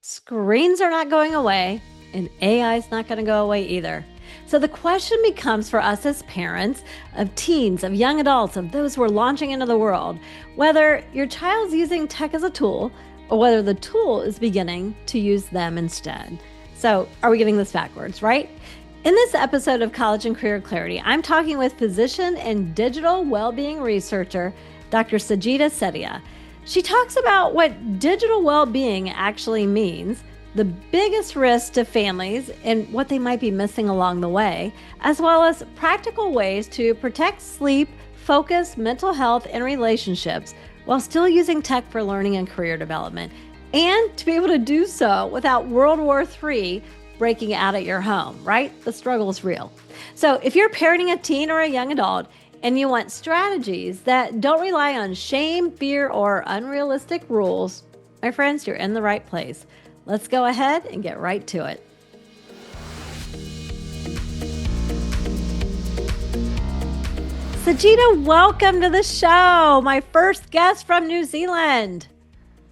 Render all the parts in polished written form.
Screens are not going away, and AI is not going to go away either. So the question becomes for us as parents of teens, of young adults, of those who are launching into the world, whether your child's using tech as a tool or whether the tool is beginning to use them instead. So are we getting this backwards, right? In this episode of College and Career Clarity, I'm talking with physician and digital well-being researcher, Dr. Sajita Setia. She talks about what digital well-being actually means, the biggest risks to families and what they might be missing along the way, as well as practical ways to protect sleep, focus, mental health, and relationships while still using tech for learning and career development, and to be able to do so without World War III breaking out at your home, right? The struggle is real. So if you're parenting a teen or a young adult, and you want strategies that don't rely on shame, fear, or unrealistic rules, my friends, you're in the right place. Let's go ahead and get right to it. Sajita, welcome to the show. My first guest from New Zealand.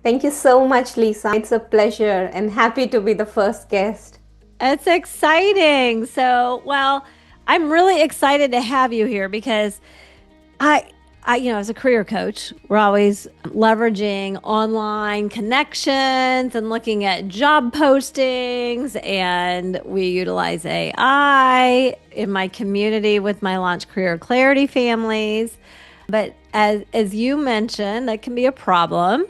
Thank you so much, Lisa. It's a pleasure and happy to be the first guest. It's exciting. I'm really excited to have you here because I, as a career coach, we're always leveraging online connections and looking at job postings, and we utilize AI in my community with my Launch Career Clarity families. But as you mentioned, that can be a problem.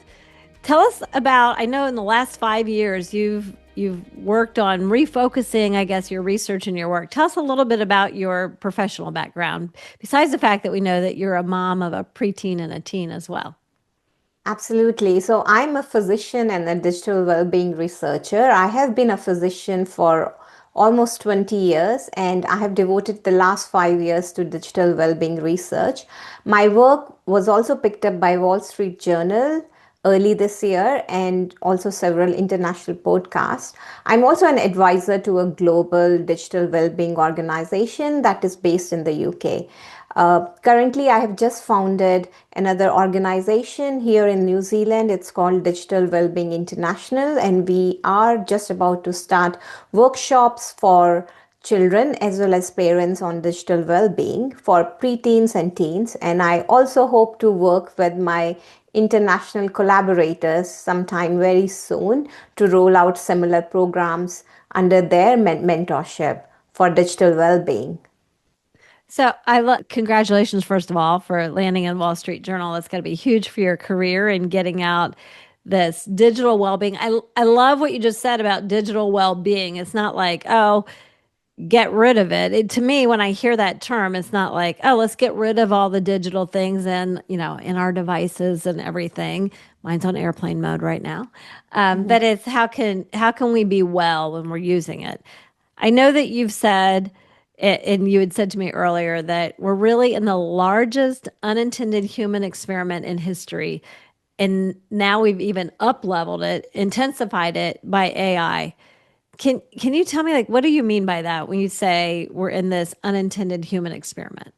Tell us about, I know in the last 5 years, you've worked on refocusing, I guess, your research and your work. Tell us a little bit about your professional background, besides the fact that we know that you're a mom of a preteen and a teen as well. Absolutely. So I'm a physician and a digital well-being researcher. I have been a physician for almost 20 years, and I have devoted the last 5 years to digital well-being research. My work was also picked up by Wall Street Journal early this year and also several international podcasts. I'm also an advisor to a global digital well-being organization that is based in the UK. Currently, I have just founded another organization here in New Zealand. It's called Digital Wellbeing International, and we are just about to start workshops for children as well as parents on digital well-being for preteens and teens. And I also hope to work with my international collaborators sometime very soon to roll out similar programs under their mentorship for digital well-being. So congratulations, first of all, for landing in Wall Street Journal. That's going to be huge for your career and getting out this digital well-being. I love what you just said about digital well-being. It's not like, oh, get rid of it. To me, when I hear that term, it's not like, oh, let's get rid of all the digital things and, in our devices and everything. Mine's on airplane mode right now. But it's how can we be well when we're using it? I know that you've said, and you had said to me earlier, that we're really in the largest unintended human experiment in history. And now we've even up-leveled it, intensified it by AI. Can you tell me, what do you mean by that when you say we're in this unintended human experiment?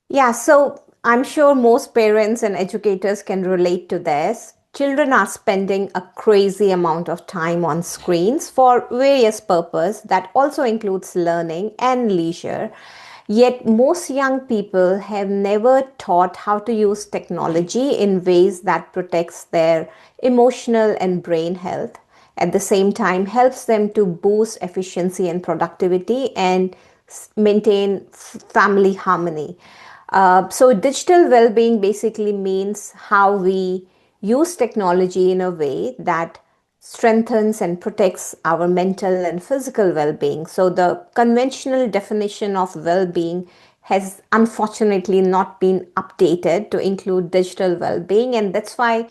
Yeah, so I'm sure most parents and educators can relate to this. Children are spending a crazy amount of time on screens for various purposes that also includes learning and leisure. Yet most young people have never taught how to use technology in ways that protects their emotional and brain health. At the same time, helps them to boost efficiency and productivity and maintain family harmony. So digital well-being basically means how we use technology in a way that strengthens and protects our mental and physical well-being. So the conventional definition of well-being has unfortunately not been updated to include digital well-being, and that's why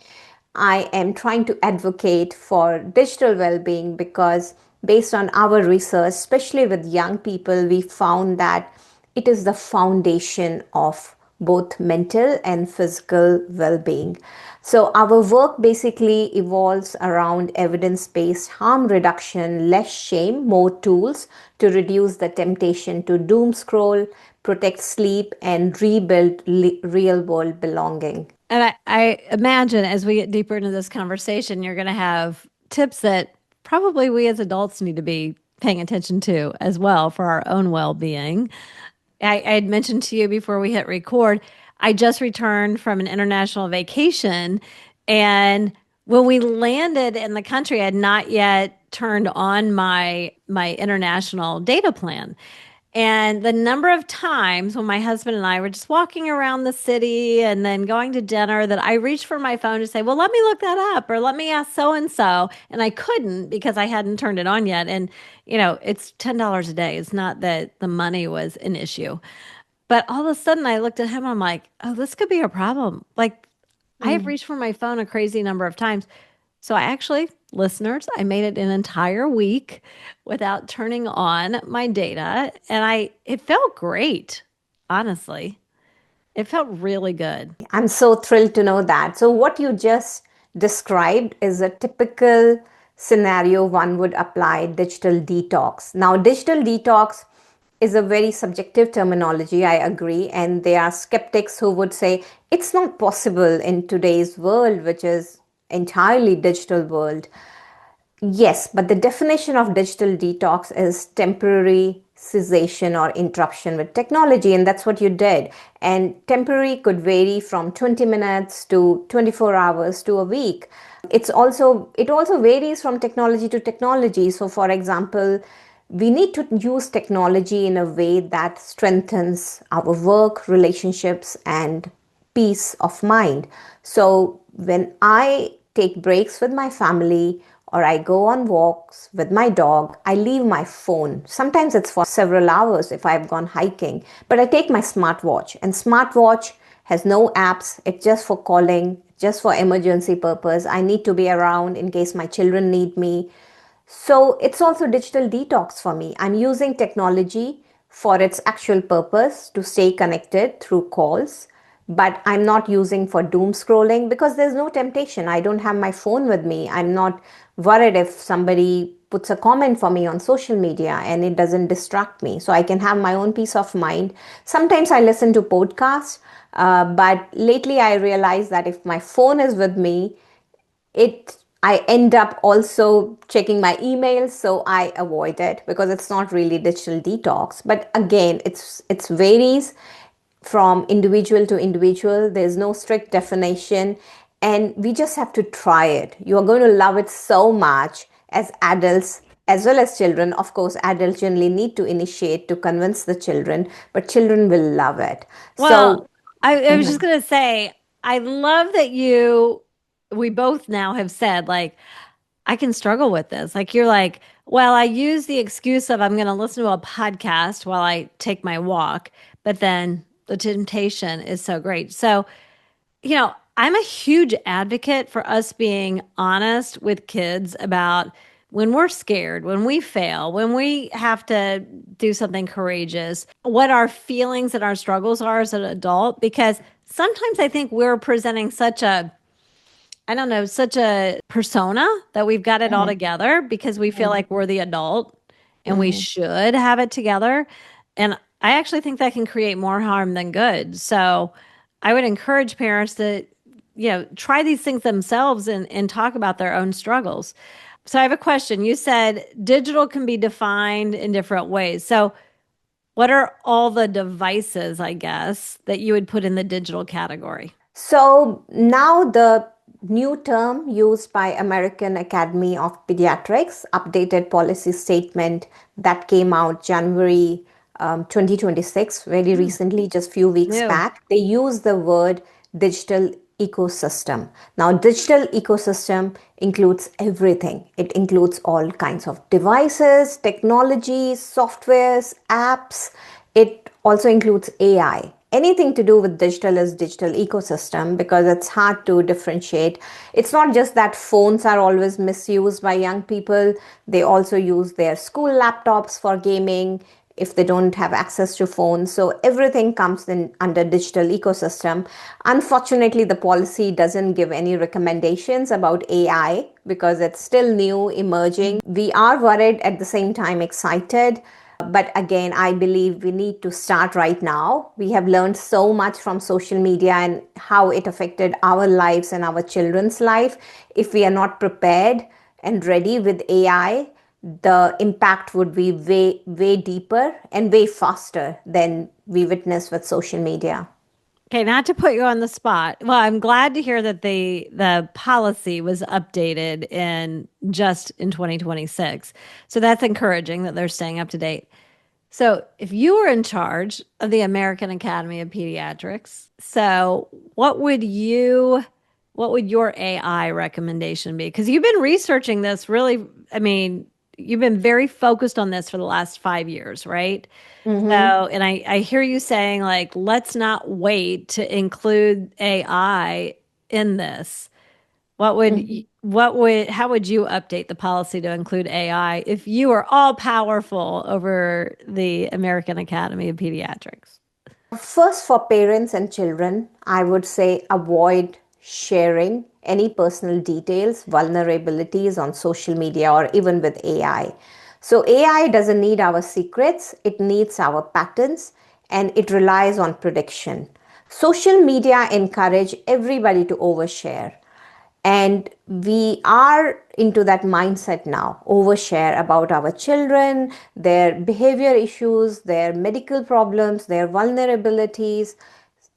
I am trying to advocate for digital well-being, because based on our research, especially with young people, we found that it is the foundation of both mental and physical well-being. So our work basically evolves around evidence-based harm reduction, less shame, more tools to reduce the temptation to doom scroll, protect sleep, and rebuild real-world belonging. And I imagine as we get deeper into this conversation, you're going to have tips that probably we as adults need to be paying attention to as well for our own well-being. I had mentioned to you before we hit record, I just returned from an international vacation. And when we landed in the country, I had not yet turned on my international data plan. And the number of times when my husband and I were just walking around the city and then going to dinner that I reached for my phone to say, well, let me look that up or let me ask so and so. And I couldn't because I hadn't turned it on yet. And, it's $10 a day. It's not that the money was an issue. But all of a sudden I looked at him, I'm like, oh, this could be a problem. Like, I have Mm. reached for my phone a crazy number of times. So I actually, listeners, I made it an entire week without turning on my data, and it felt great, honestly. It felt really good. I'm so thrilled to know that. So, what you just described is a typical scenario one would apply digital detox. Now, digital detox is a very subjective terminology, I agree. And there are skeptics who would say it's not possible in today's world, which is entirely digital world. Yes, but the definition of digital detox is temporary cessation or interruption with technology, and that's what you did. And temporary could vary from 20 minutes to 24 hours to a week. It also varies from technology to technology. So for example, we need to use technology in a way that strengthens our work, relationships, and peace of mind. So when I take breaks with my family or I go on walks with my dog, I leave my phone. Sometimes it's for several hours if I've gone hiking, but I take my smartwatch, and smartwatch has no apps. It's just for calling, just for emergency purpose. I need to be around in case my children need me. So it's also digital detox for me. I'm using technology for its actual purpose to stay connected through calls, but I'm not using for doom scrolling because there's no temptation. I don't have my phone with me. I'm not worried if somebody puts a comment for me on social media and it doesn't distract me. So I can have my own peace of mind. Sometimes I listen to podcasts, but lately I realize that if my phone is with me, it I end up also checking my emails, so I avoid it because it's not really digital detox. But again, it's varies from individual to individual. There's no strict definition, and we just have to try it. You are going to love it so much as adults as well as children. Of course, adults generally need to initiate to convince the children, but children will love it. Well, So I was just going to say, I love that we both now have said, like, I can struggle with this. Like, you're like, well, I use the excuse of I'm going to listen to a podcast while I take my walk, but then the temptation is so great. So, I'm a huge advocate for us being honest with kids about when we're scared, when we fail, when we have to do something courageous, what our feelings and our struggles are as an adult. Because sometimes I think we're presenting I don't know, such a persona that we've got it all Mhm, together because we feel like we're the adult and we mhm. should have it together. And I actually think that can create more harm than good. So I would encourage parents to, try these things themselves and talk about their own struggles. So I have a question. You said digital can be defined in different ways. So what are all the devices, I guess, that you would put in the digital category? So now the new term used by American Academy of Pediatrics, updated policy statement that came out January 2026, very Hmm, recently, just few weeks new. back, they use the word digital ecosystem. Now, digital ecosystem includes everything. It includes all kinds of devices, technologies, softwares, apps. It also includes AI. Anything to do with digital is digital ecosystem because it's hard to differentiate. It's not just that phones are always misused by young people. They also use their school laptops for gaming if they don't have access to phones. So everything comes in under digital ecosystem. Unfortunately, the policy doesn't give any recommendations about AI because it's still new, emerging. We are worried at the same time excited. But again, I believe we need to start right now. We have learned so much from social media and how it affected our lives and our children's life. If we are not prepared and ready with AI, the impact would be way, way deeper and way faster than we witness with social media. Okay, not to put you on the spot. Well, I'm glad to hear that the policy was updated in 2026. So that's encouraging that they're staying up to date. So, if you were in charge of the American Academy of Pediatrics, so what would your AI recommendation be? Because you've been researching this really, I mean, you've been very focused on this for the last 5 years, right? So, Mm-hmm. and I hear you saying like, let's not wait to include AI in this. How would you update the policy to include AI if you were all powerful over the American Academy of Pediatrics? First, for parents and children, I would say avoid sharing any personal details, vulnerabilities on social media or even with AI. So, AI doesn't need our secrets, it needs our patterns and it relies on prediction. Social media encourage everybody to overshare. And we are into that mindset now, overshare about our children, their behavior issues, their medical problems, their vulnerabilities,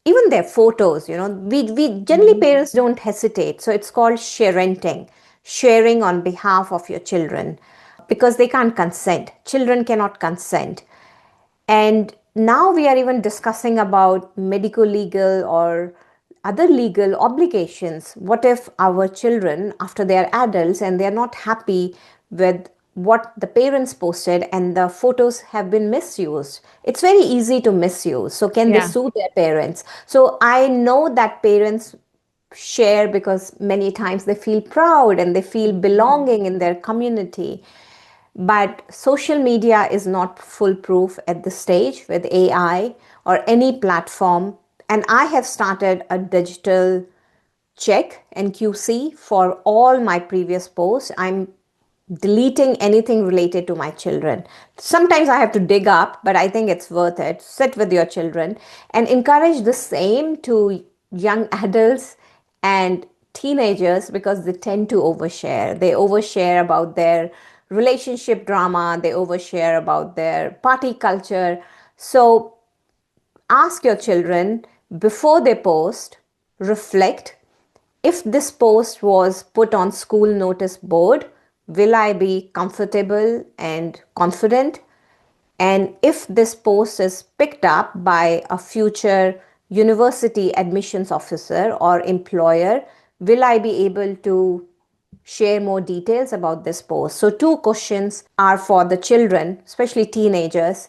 even their photos. We generally, parents don't hesitate. So it's called sharenting, sharing on behalf of your children because they can't consent. Children cannot consent. And now we are even discussing about medical legal or other legal obligations. What if our children, after they are adults and they are not happy with what the parents posted and the photos have been misused? It's very easy to misuse. So, can they Yeah. sue their parents? So, I know that parents share because many times they feel proud and they feel belonging in their community. But social media is not foolproof at this stage with AI or any platform. And I have started a digital check and QC for all my previous posts. I'm deleting anything related to my children. Sometimes I have to dig up, but I think it's worth it. Sit with your children and encourage the same to young adults and teenagers because they tend to overshare. They overshare about their relationship drama, they overshare about their party culture. So ask your children before they post, reflect. If this post was put on school notice board, will I be comfortable and confident? And if this post is picked up by a future university admissions officer or employer, will I be able to share more details about this post? So, two questions are for the children, especially teenagers,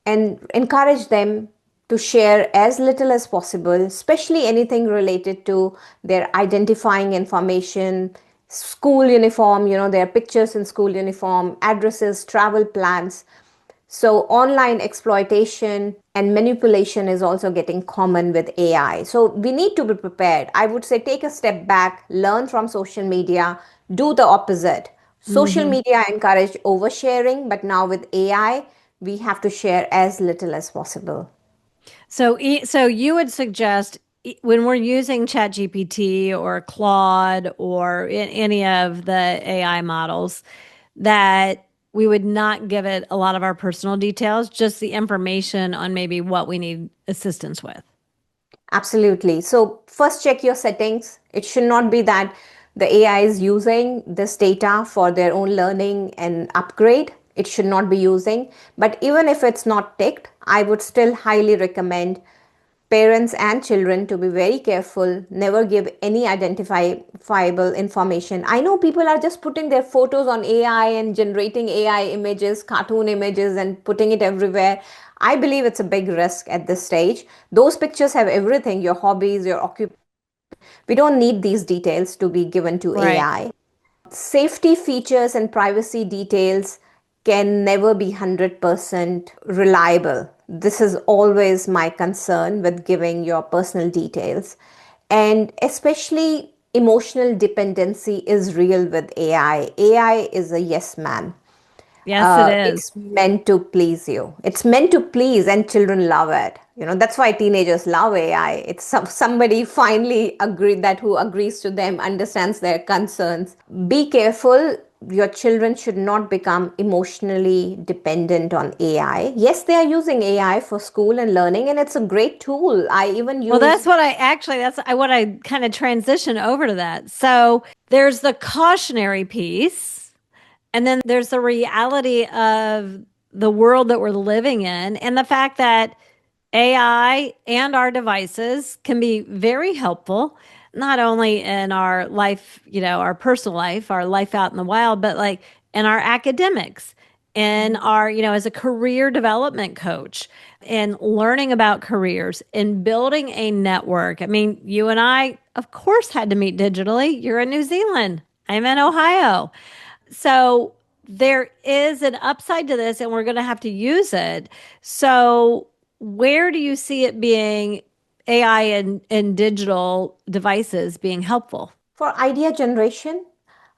and encourage them to share as little as possible, especially anything related to their identifying information, school uniform, their pictures in school uniform, addresses, travel plans. So, online exploitation and manipulation is also getting common with AI. So, we need to be prepared. I would say take a step back, learn from social media, do the opposite. Social Hmm. media encourage oversharing, but now with AI, we have to share as little as possible. So you would suggest when we're using ChatGPT or Claude or any of the AI models that we would not give it a lot of our personal details, just the information on maybe what we need assistance with. Absolutely. So, first check your settings. It should not be that the AI is using this data for their own learning and upgrade. It should not be using. But even if it's not ticked, I would still highly recommend parents and children to be very careful, never give any identifiable information. I know people are just putting their photos on AI and generating AI images, cartoon images, and putting it everywhere. I believe it's a big risk at this stage. Those pictures have everything, your hobbies, your occupation. We don't need these details to be given to Right. AI. Safety features and privacy details can never be 100% reliable. This is always my concern with giving your personal details. And especially emotional dependency is real with AI. AI is a yes man. Yes, it It's is. meant to please you. It's meant to please, and children love it. That's why teenagers love AI. It's somebody finally agreed that who agrees to them, understands their concerns. Be careful. your children should not become emotionally dependent on AI. Yes, they are using AI for school and learning, and it's a great tool. I even Well, use. that's what I kind of transition over to that. So there's the cautionary piece, and then there's the reality of the world that we're living in, and the fact that AI and our devices can be very helpful, not only in our life, our personal life, our life out in the wild, but like in our academics, and our, as a career development coach, and learning about careers and building a network. I mean, you and I, of course, had to meet digitally. You're in New Zealand, I'm in Ohio. So there is an upside to this, and we're going to have to use it. So, where do you see it being, AI and digital devices being helpful? For idea generation,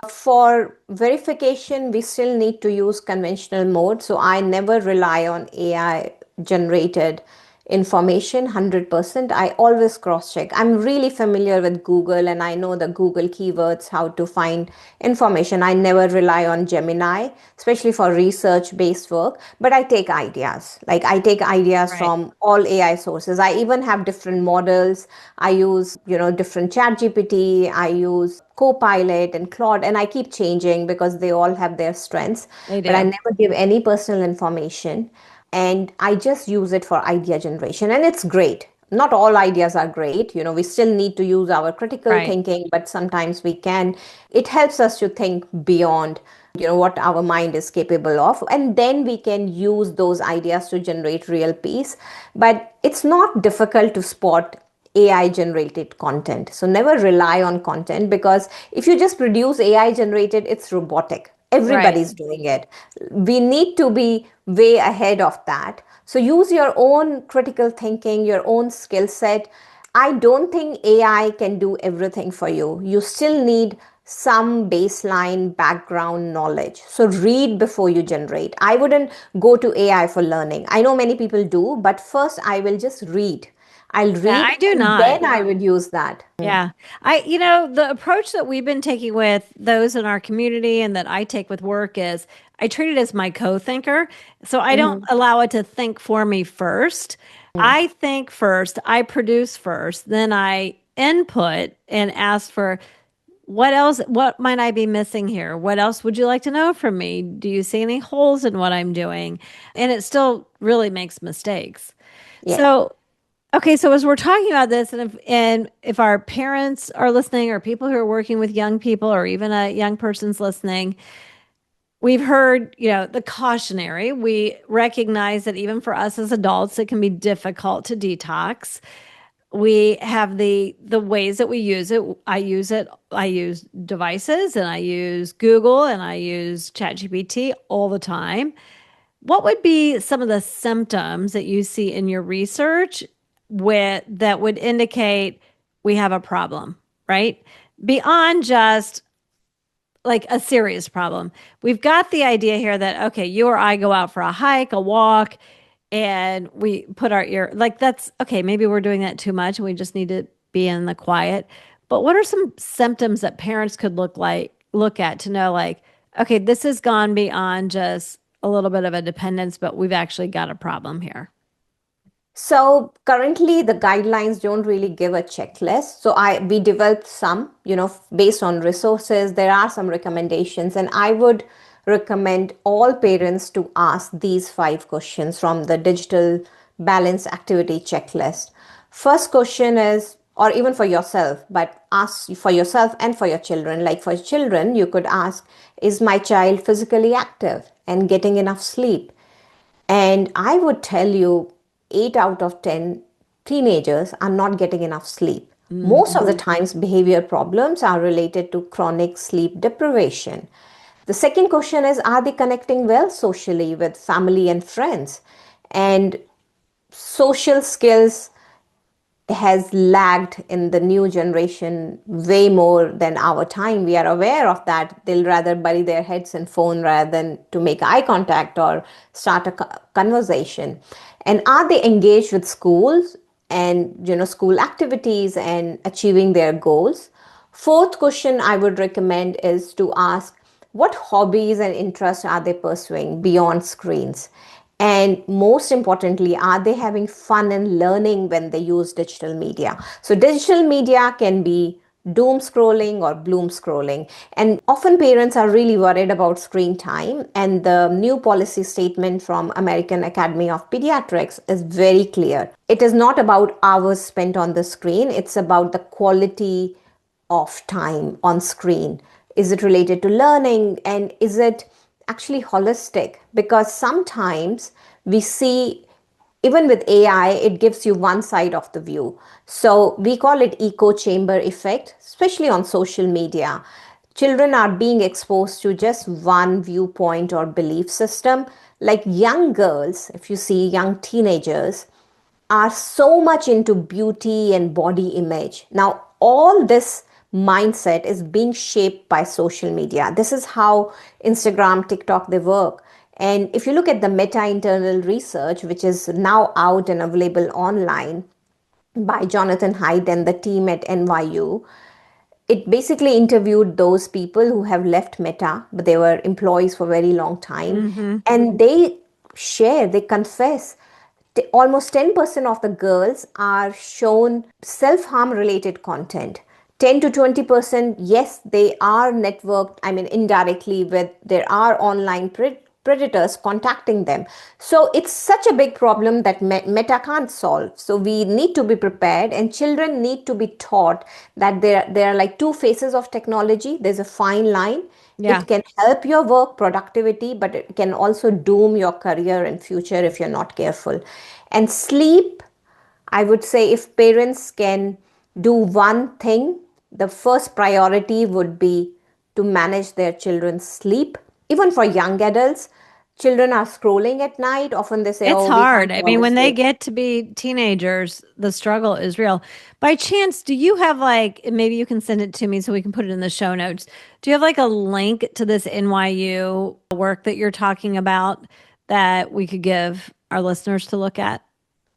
for verification, we still need to use conventional mode. So I never rely on AI generated information 100%. I always cross check. I'm really familiar with Google and I know the Google keywords, how to find information. I never rely on Gemini, especially for research based work, but I take ideas. Like I take ideas Right. from all AI sources. I even have different models. I use, different chat GPT. I use Copilot and Claude, and I keep changing because they all have their strengths, They but I do. never give any personal information. And I just use it for idea generation, and it's great. Not all ideas are great. We still need to use our critical Right. thinking, but sometimes we can. It helps us to think beyond, what our mind is capable of. And then we can use those ideas to generate real peace. But it's not difficult to spot AI generated content. So never rely on content, because if you just produce AI generated, it's robotic. Right. Everybody's doing it. We need to be way ahead of that. So use your own critical thinking, your own skill set. I don't think AI can do everything for you. You still need some baseline background knowledge. So read before you generate. I wouldn't go to AI for learning. I know many people do, but first I will just read. I'll Yeah, read I do and not. then I would use that. Yeah. The approach that we've been taking with those in our community and that I take with work is I treat it as my co-thinker. So I don't Mhm. allow it to think for me first. I think first, I produce first, then I input and ask for what else, what might I be missing here? What else would you like to know from me? Do you see any holes in what I'm doing? And it still really makes mistakes. Yeah. So okay, so as we're talking about this, and if our parents are listening, or people who are working with young people, or even a young person's listening, we've heard, the cautionary. We recognize that even for us as adults, it can be difficult to detox. We have the ways that we use it. I use it. I use devices, and I use Google, and I use ChatGPT all the time. What would be some of the symptoms that you see in your research that would indicate we have a problem, right? Beyond just like a serious problem. We've got the idea here that, okay, you or I go out for a hike, a walk, and we put our ear, like that's okay, maybe we're doing that too much and we just need to be in the quiet. But what are some symptoms that parents could look at to know, like, okay, this has gone beyond just a little bit of a dependence, but we've actually got a problem here? So currently the guidelines don't really give a checklist. So we developed some, based on resources. There are some recommendations, and I would recommend all parents to ask these 5 questions from the digital balance activity checklist. First question is, or even for yourself, but ask for yourself and for your children. Like for children, you could ask, is my child physically active and getting enough sleep? And I would tell you, 8 out of 10 teenagers are not getting enough sleep. Most of the Mhm. times, behavior problems are related to chronic sleep deprivation. The second question is, are they connecting well socially with family and friends? And social skills has lagged in the new generation way more than our time. We are aware of that. They'll rather bury their heads in phone rather than to make eye contact or start a conversation. And are they engaged with schools and school activities and achieving their goals? Fourth question I would recommend is to ask, what hobbies and interests are they pursuing beyond screens? And most importantly, are they having fun and learning when they use digital media? So, digital media can be doom scrolling or bloom scrolling. And often parents are really worried about screen time. And the new policy statement from American Academy of Pediatrics is very clear. It is not about hours spent on the screen, it's about the quality of time on screen. Is it related to learning, and is it actually holistic? Because sometimes we see, even with AI, it gives you one side of the view. So we call it echo chamber effect, especially on social media. Children are being exposed to just one viewpoint or belief system. Like young girls, if you see young teenagers, are so much into beauty and body image. Now, all this mindset is being shaped by social media. This is how Instagram, TikTok, they work. And if you look at the meta internal research, which is now out and available online by Jonathan Haidt and the team at NYU, it basically interviewed those people who have left Meta, but they were employees for a very long time. Mm-hmm. And they confess, almost 10% of the girls are shown self harm related content. 10 to 20%, yes, they are networked, I mean, indirectly with, there are online predators contacting them. So it's such a big problem that Meta can't solve. So we need to be prepared, and children need to be taught that there are like two faces of technology. There's a fine line. Yeah. It can help your work productivity, but it can also doom your career and future if you're not careful. And sleep, I would say, if parents can do one thing, the first priority would be to manage their children's sleep. Even for young adults, children are scrolling at night. Often they say, It's oh, we hard. can't I fall mean, when they asleep. get to be teenagers, the struggle is real. By chance, do you have like, maybe you can send it to me so we can put it in the show notes. Do you have like a link to this NYU work that you're talking about that we could give our listeners to look at?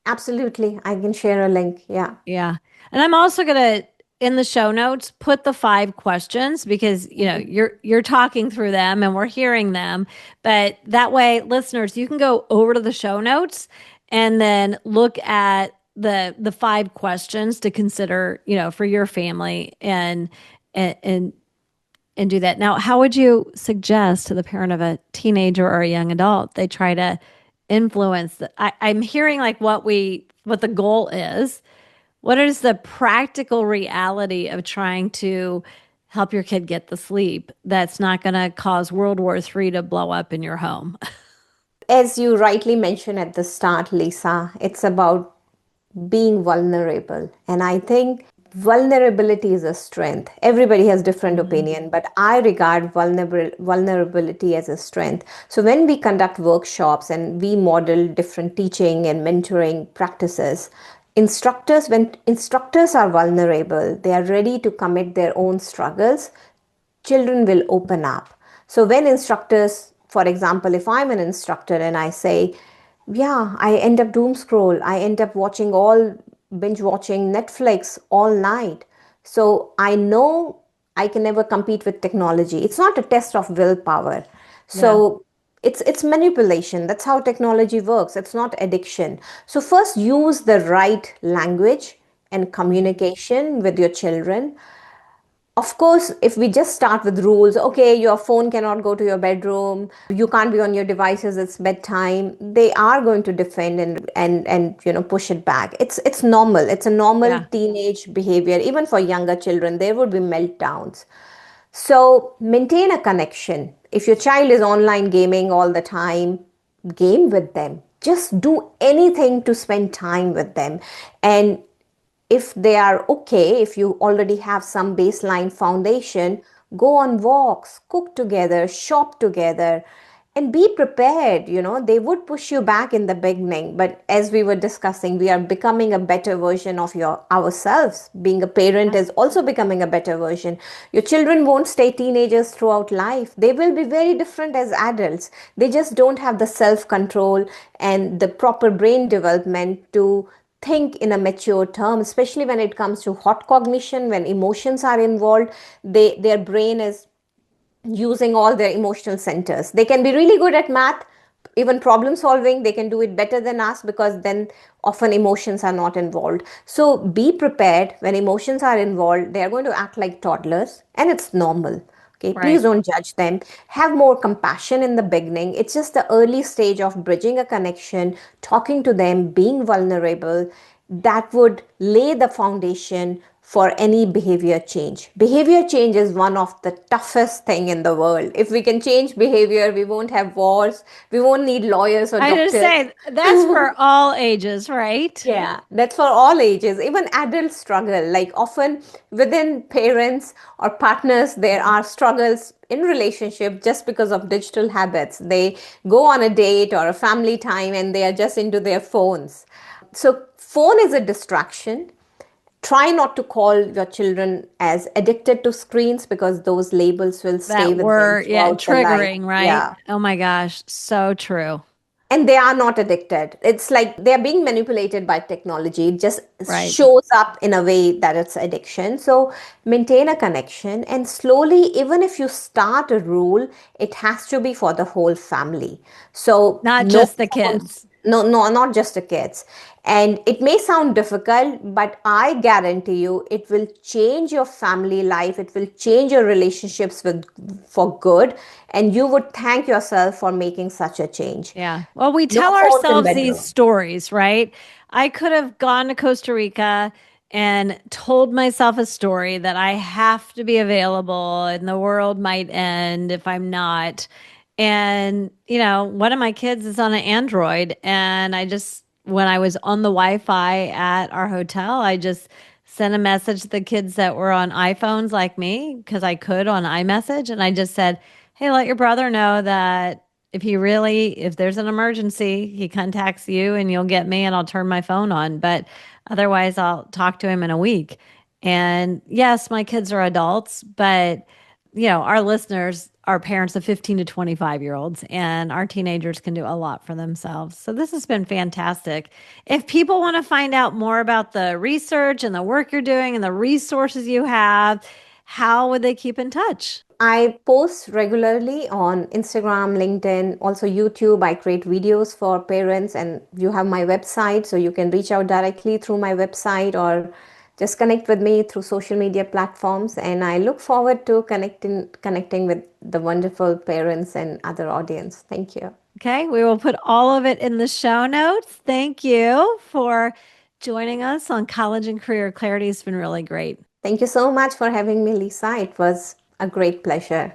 Absolutely. I can share a link. Yeah. Yeah. And I'm also going to in the show notes put the 5 questions because you're talking through them and we're hearing them. But that way, listeners, you can go over to the show notes and then look at the 5 questions to consider, for your family and and and do that. Now, how would you suggest to the parent of a teenager or a young adult they try to influence I'm hearing like what the goal is. What is the practical reality of trying to help your kid get the sleep that's not going to cause World War III to blow up in your home? As you rightly mentioned at the start, Lisa, it's about being vulnerable. And I think vulnerability is a strength. Everybody has different Mhm. opinion, but I regard vulnerability as a strength. So when we conduct workshops and we model different teaching and mentoring practices, when instructors are vulnerable, they are ready to commit their own struggles, children will open up. So when instructors, for example, if I'm an instructor and I say, yeah, I end up doom scroll, I end up binge watching Netflix all night. So I know I can never compete with technology. It's not a test of willpower. Yeah. So it's manipulation. That's how technology works. It's not addiction. So first use the right language and communication with your children. Of course, if we just start with rules, okay, your phone cannot go to your bedroom, you can't be on your devices, it's bedtime, they are going to defend and push it back. It's normal. It's a normal Yeah. teenage behavior. Even for younger children, there would be meltdowns. So maintain a connection. If your child is online gaming all the time, game with them. Just do anything to spend time with them. And if they are okay, if you already have some baseline foundation, go on walks, cook together, shop together, and be prepared. They would push you back in the beginning, but as we were discussing, we are becoming a better version of ourselves. Being a parent is also becoming a better version. Your children won't stay teenagers throughout life. They will be very different as adults. They just don't have the self control and the proper brain development to think in a mature term, especially when it comes to hot cognition, when emotions are involved. Their brain is using all their emotional centers. They can be really good at math, even problem solving. They can do it better than us because then often emotions are not involved. So be prepared when emotions are involved. They are going to act like toddlers, and it's normal. Okay, please Right. don't judge them. Have more compassion in the beginning. It's just the early stage of bridging a connection, talking to them, being vulnerable. That would lay the foundation for any behavior change. Behavior change is one of the toughest thing in the world. If we can change behavior, we won't have wars, we won't need lawyers or I just doctors. say that's for all ages, right? Yeah, that's for all ages. Even adults struggle. Like often within parents or partners, there are struggles in relationship just because of digital habits. They go on a date or a family time and they are just into their phones. So phone is a distraction. Try not to call your children as addicted to screens because those labels will stay That with them were, yeah, throughout the life. triggering, right? Yeah. Oh my gosh, so true. And they are not addicted. It's like they're being manipulated by technology. It just Right. shows up in a way that it's addiction. So maintain a connection, and slowly, even if you start a rule, it has to be for the whole family. So Not no just the phones, kids. no, not just the kids. And it may sound difficult, but I guarantee you it will change your family life. It will change your relationships with for good. And you would thank yourself for making such a change. Yeah. Well, we No tell phones in ourselves these bedroom. stories, right? I could have gone to Costa Rica and told myself a story that I have to be available and the world might end if I'm not. And, one of my kids is on an Android. And when I was on the Wi-Fi at our hotel, I just sent a message to the kids that were on iPhones like me because I could on iMessage. And I just said, hey, let your brother know that if there's an emergency, he contacts you and you'll get me and I'll turn my phone on. But otherwise, I'll talk to him in a week. And yes, my kids are adults, but our listeners are parents of 15 to 25-year-olds, and our teenagers can do a lot for themselves. So this has been fantastic. If people want to find out more about the research and the work you're doing and the resources you have, how would they keep in touch? I post regularly on Instagram, LinkedIn, also YouTube. I create videos for parents, and you have my website, so you can reach out directly through my website or just connect with me through social media platforms. And I look forward to connecting with the wonderful parents and other audience. Thank you. Okay, we will put all of it in the show notes. Thank you for joining us on College and Career Clarity. It's been really great. Thank you so much for having me, Lisa. It was a great pleasure.